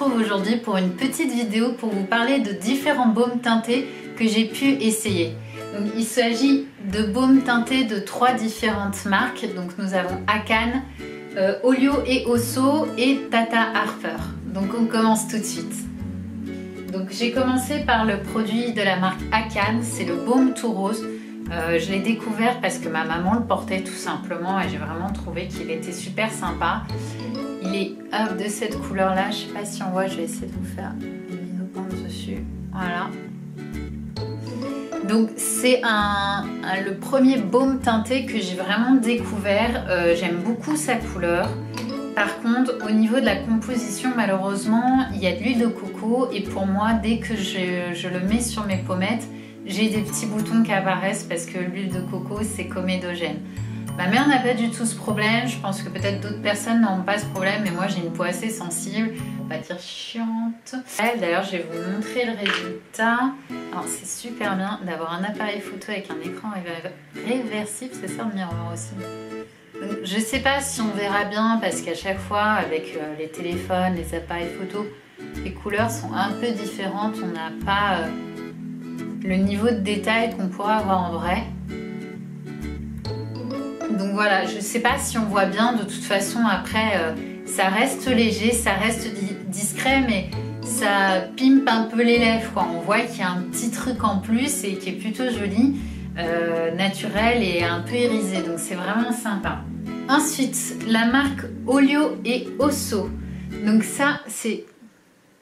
retrouve aujourd'hui pour une petite vidéo pour vous parler de différents baumes teintés que j'ai pu essayer. Donc, il s'agit de baumes teintés de 3 différentes marques. Donc nous avons Akan, Olio et Osso et Tata Harper. Donc on commence tout de suite. Donc j'ai commencé par le produit de la marque Akan, c'est le baume tout rose. Je l'ai découvert parce que ma maman le portait tout simplement et j'ai vraiment trouvé qu'il était super sympa. Il est de cette couleur là, je sais pas si on voit, je vais essayer de vous faire une mise au point dessus. Voilà. Donc c'est le premier baume teinté que j'ai vraiment découvert. J'aime beaucoup sa couleur. Par contre, au niveau de la composition, malheureusement, il y a de l'huile de coco et pour moi, dès que je le mets sur mes pommettes, j'ai des petits boutons qui apparaissent parce que l'huile de coco, c'est comédogène. Ma mère n'a pas du tout ce problème, je pense que peut-être d'autres personnes n'ont pas ce problème, mais moi j'ai une peau assez sensible, on va dire chiante. D'ailleurs, je vais vous montrer le résultat. Alors c'est super bien d'avoir un appareil photo avec un écran réversible, c'est ça le miroir aussi. Donc, je ne sais pas si on verra bien parce qu'à chaque fois avec les téléphones, les appareils photo, les couleurs sont un peu différentes, on n'a pas le niveau de détail qu'on pourra avoir en vrai. Donc voilà, je ne sais pas si on voit bien, de toute façon après ça reste léger, ça reste discret, mais ça pimpe un peu les lèvres quoi. On voit qu'il y a un petit truc en plus et qui est plutôt joli, naturel et un peu irisé, donc c'est vraiment sympa. Ensuite, la marque Olio et Osso. Donc ça c'est...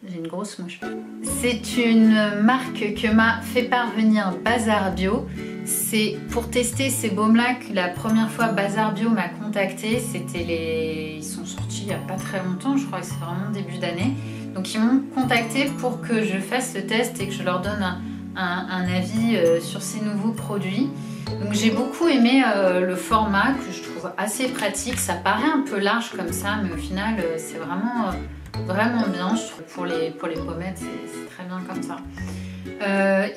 J'ai une grosse mouche. C'est une marque que m'a fait parvenir Bazar Bio. C'est pour tester ces baumes-là que la première fois Bazar Bio m'a contacté. Ils sont sortis il n'y a pas très longtemps, je crois que c'est vraiment début d'année. Donc ils m'ont contacté pour que je fasse le test et que je leur donne un avis sur ces nouveaux produits. Donc j'ai beaucoup aimé le format que je trouve assez pratique. Ça paraît un peu large comme ça, mais au final c'est vraiment bien, je trouve. Pour les pommettes, c'est très bien comme ça.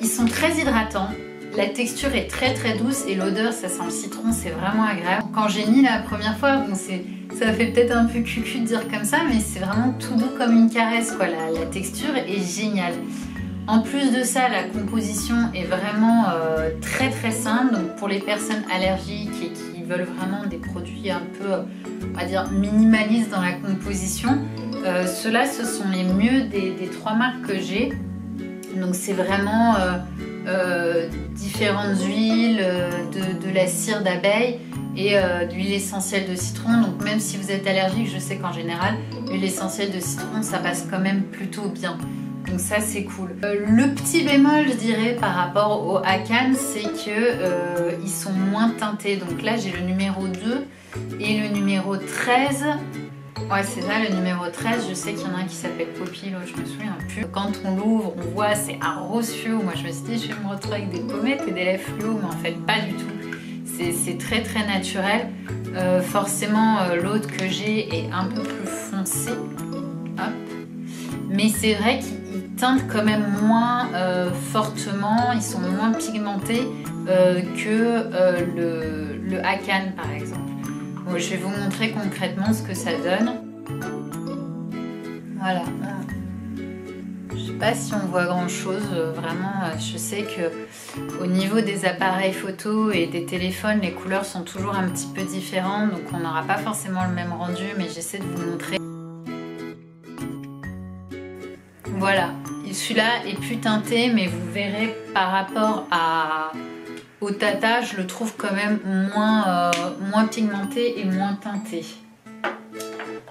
Ils sont très hydratants. La texture est très très douce et l'odeur, ça sent le citron, c'est vraiment agréable. Quand j'ai mis la première fois, bon, ça fait peut-être un peu cucu de dire comme ça, mais c'est vraiment tout doux comme une caresse, quoi. La texture est géniale. En plus de ça, la composition est vraiment très très simple. Donc pour les personnes allergiques et qui veulent vraiment des produits un peu, on va dire, minimalistes dans la composition, ceux-là, ce sont les mieux des 3 marques que j'ai. Donc c'est vraiment différentes huiles, de la cire d'abeille et de l'huile essentielle de citron. Donc même si vous êtes allergique, je sais qu'en général, l'huile essentielle de citron, ça passe quand même plutôt bien. Donc ça c'est cool. Le petit bémol je dirais par rapport au Akan, c'est que ils sont moins teintés. Donc là j'ai le numéro 2 et le numéro 13. Ouais c'est ça, le numéro 13, je sais qu'il y en a un qui s'appelle Poppy, l'autre je me souviens plus. Quand on l'ouvre, on voit c'est un rose fluo. Moi je me suis dit je vais me retrouver avec des pommettes et des lèvres fluo, mais en fait pas du tout. C'est très très naturel. Forcément l'autre que j'ai est un peu plus foncé. Hop. Mais c'est vrai qu'ils teintent quand même moins fortement, ils sont moins pigmentés que le Akan par exemple. Bon, je vais vous montrer concrètement ce que ça donne. Voilà. Je sais pas si on voit grand chose, vraiment je sais que au niveau des appareils photo et des téléphones, les couleurs sont toujours un petit peu différentes, donc on n'aura pas forcément le même rendu, mais j'essaie de vous montrer. Voilà, celui-là est plus teinté, mais vous verrez par rapport au Tata, je le trouve quand même moins pigmenté et moins teinté.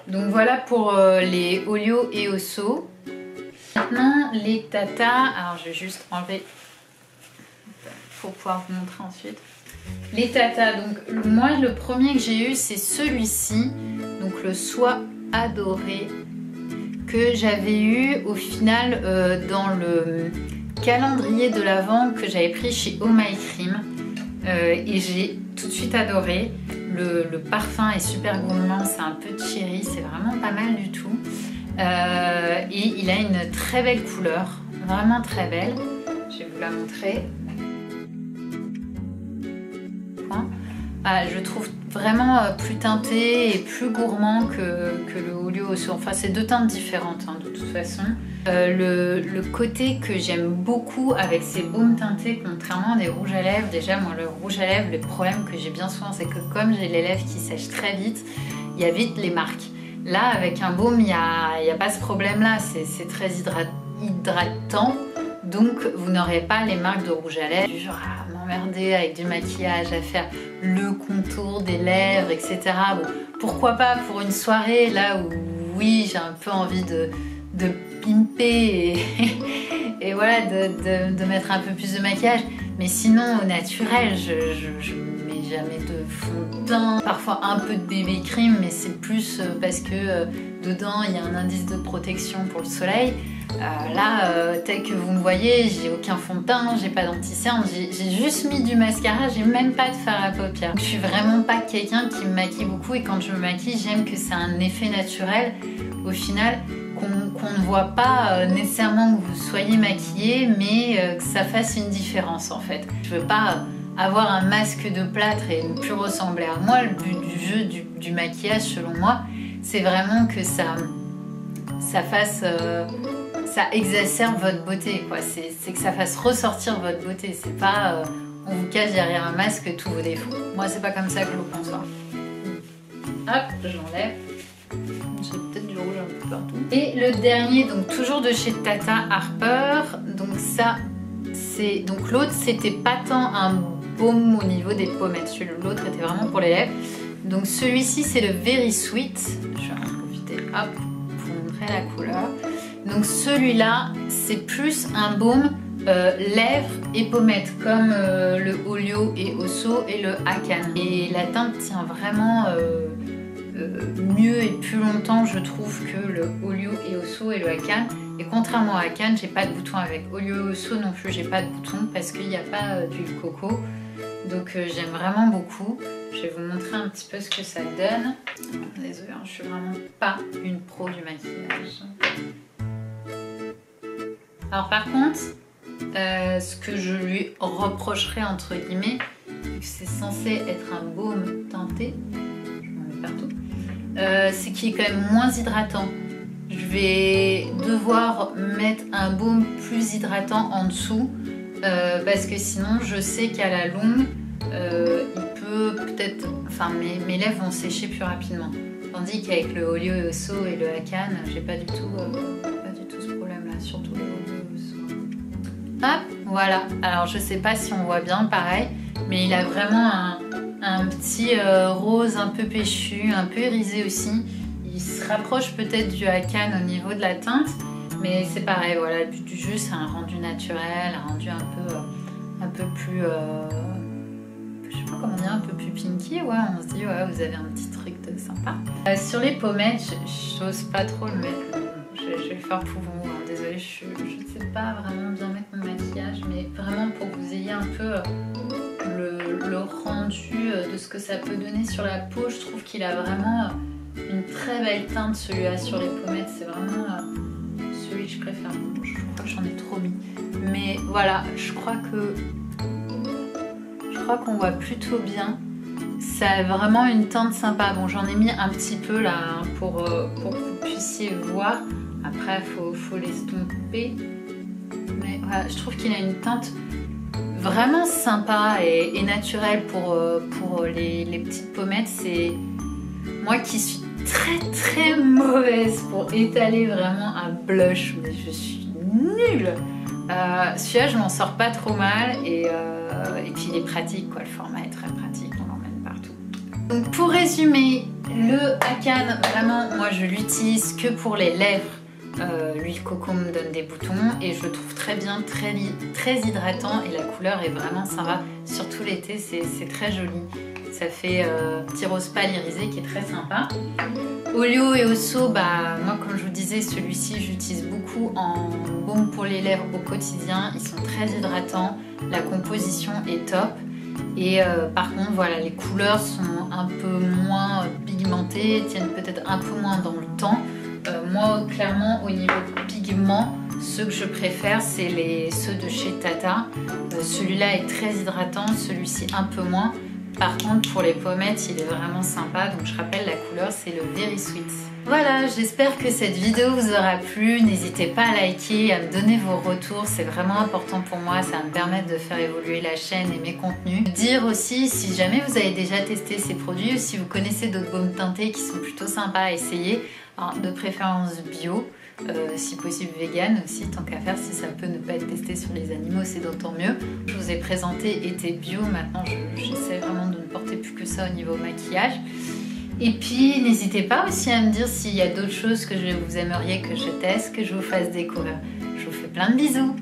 Donc voilà pour les Olio et Osso. Maintenant les Tata, alors je vais juste enlever pour pouvoir vous montrer ensuite. Les Tata, donc moi le premier que j'ai eu c'est celui-ci, donc le Soie Adorée, que j'avais eu au final dans le calendrier de l'Avent que j'avais pris chez Oh My Cream et j'ai tout de suite adoré. Le parfum est super gourmand, c'est un peu cherry, c'est vraiment pas mal du tout. Et il a une très belle couleur, vraiment très belle. Je vais vous la montrer. je trouve vraiment plus teinté et plus gourmand que le Olio Osso. Enfin, c'est deux teintes différentes de toute façon. Le côté que j'aime beaucoup avec ces baumes teintés, contrairement à des rouges à lèvres, déjà moi le rouge à lèvres, le problème que j'ai bien souvent, c'est que comme j'ai les lèvres qui sèchent très vite, il y a vite les marques. Là, avec un baume, il n'y a pas ce problème-là, c'est très hydratant, donc vous n'aurez pas les marques de rouge à lèvres, du genre à m'emmerder avec du maquillage, à faire le contour des lèvres, etc. Bon, pourquoi pas pour une soirée, là où oui, j'ai un peu envie de pimper et voilà, de mettre un peu plus de maquillage, mais sinon au naturel, je mets jamais de fond de teint, parfois un peu de bébé cream, mais c'est plus parce que dedans il y a un indice de protection pour le soleil. Là, tel que vous me voyez, j'ai aucun fond de teint, j'ai pas d'anti-cerne, j'ai juste mis du mascara, j'ai même pas de fard à paupières. Je suis vraiment pas quelqu'un qui me maquille beaucoup, et quand je me maquille, j'aime que c'est un effet naturel au final, qu'on ne voit pas nécessairement que vous soyez maquillé, mais que ça fasse une différence en fait. Je veux pas avoir un masque de plâtre et ne plus ressembler à moi. Le but du jeu du maquillage, selon moi, c'est vraiment que ça fasse... ça exacerbe votre beauté, quoi. C'est que ça fasse ressortir votre beauté. C'est pas on vous cache derrière un masque tous vos défauts. Moi, c'est pas comme ça que je le conçois. Hop, j'enlève. J'ai peut-être du rouge un peu partout. Et le dernier, donc toujours de chez Tata Harper. Donc ça, c'est... Donc l'autre, c'était pas tant un baume au niveau des pommettes. L'autre était vraiment pour les lèvres. Donc celui-ci, c'est le Very Sweet. Je vais en profiter, hop, pour vous montrer la couleur. Donc celui-là, c'est plus un baume lèvres et pommettes, comme le Olio et Osso et le Hakan. Et la teinte tient vraiment mieux et plus longtemps, je trouve, que le Olio et Osso et le Hakan. Et contrairement à Hakan, j'ai pas de bouton. Avec Olio et Osso non plus, j'ai pas de bouton parce qu'il n'y a pas d'huile coco. Donc j'aime vraiment beaucoup. Je vais vous montrer un petit peu ce que ça donne. Désolée, je suis vraiment pas une pro du maquillage. Alors par contre, ce que je lui reprocherais entre guillemets, c'est censé être un baume teinté, je m'en mets partout, c'est qu'il est quand même moins hydratant. Je vais devoir mettre un baume plus hydratant en dessous, parce que sinon je sais qu'à la longue, il peut peut-être, enfin mes lèvres vont sécher plus rapidement. Tandis qu'avec le Olio et Osso et le Hakan, j'ai pas du tout ce problème-là, surtout le Olio et Osso. Hop, voilà. Alors je sais pas si on voit bien, pareil, mais il a vraiment un petit rose un peu péchu, un peu irisé aussi. Il se rapproche peut-être du Hakan au niveau de la teinte, mais c'est pareil, voilà, le but du jeu c'est un rendu naturel, un rendu un peu plus... je sais pas comment dire, un peu plus pinky, ouais, on se dit, ouais, vous avez un petit truc de sympa. Sur les pommettes, j'ose pas trop le mettre, je vais le faire pour vous, hein. Désolée, je ne sais pas vraiment bien mettre mon maquillage, mais vraiment pour que vous ayez un peu le rendu de ce que ça peut donner sur la peau, je trouve qu'il a vraiment une très belle teinte, celui-là sur les pommettes, c'est vraiment celui que je préfère. Bon, je crois que j'en ai trop mis, mais voilà, je crois qu'on voit plutôt bien. Ça a vraiment une teinte sympa. Bon, j'en ai mis un petit peu là hein, pour que vous puissiez voir. Après, faut l'estomper. Mais voilà, je trouve qu'il a une teinte vraiment sympa et naturelle pour les petites pommettes. C'est moi qui suis très mauvaise pour étaler vraiment un blush, mais je suis nulle. Celui-là, je m'en sors pas trop mal et puis il est pratique, quoi. Le format est très pratique, on l'emmène partout. Donc pour résumer, le Hakan, vraiment, moi je l'utilise que pour les lèvres. L'huile coco me donne des boutons et je le trouve très bien, très hydratant et la couleur est vraiment sympa. Surtout l'été, c'est très joli. Ça fait petit rose pâle irisé qui est très sympa. Olio et Osso, bah, moi comme je vous disais, celui-ci j'utilise beaucoup en baume pour les lèvres au quotidien. Ils sont très hydratants, la composition est top. Et par contre, voilà, les couleurs sont un peu moins pigmentées, tiennent peut-être un peu moins dans le temps. Moi, clairement, au niveau pigment, ceux que je préfère, c'est ceux de chez Tata. Celui-là est très hydratant, celui-ci un peu moins. Par contre, pour les pommettes, il est vraiment sympa. Donc je rappelle, la couleur, c'est le Very Sweet. Voilà, j'espère que cette vidéo vous aura plu. N'hésitez pas à liker, à me donner vos retours. C'est vraiment important pour moi. Ça va me permettre de faire évoluer la chaîne et mes contenus. Dire aussi, si jamais vous avez déjà testé ces produits ou si vous connaissez d'autres baumes teintés qui sont plutôt sympas à essayer, alors, de préférence bio. Si possible vegan aussi, tant qu'à faire, si ça peut ne pas être testé sur les animaux, c'est d'autant mieux. Je vous ai présenté été bio, maintenant j'essaie vraiment de ne porter plus que ça au niveau maquillage. Et puis n'hésitez pas aussi à me dire s'il y a d'autres choses que vous aimeriez que je teste, que je vous fasse découvrir. Je vous fais plein de bisous.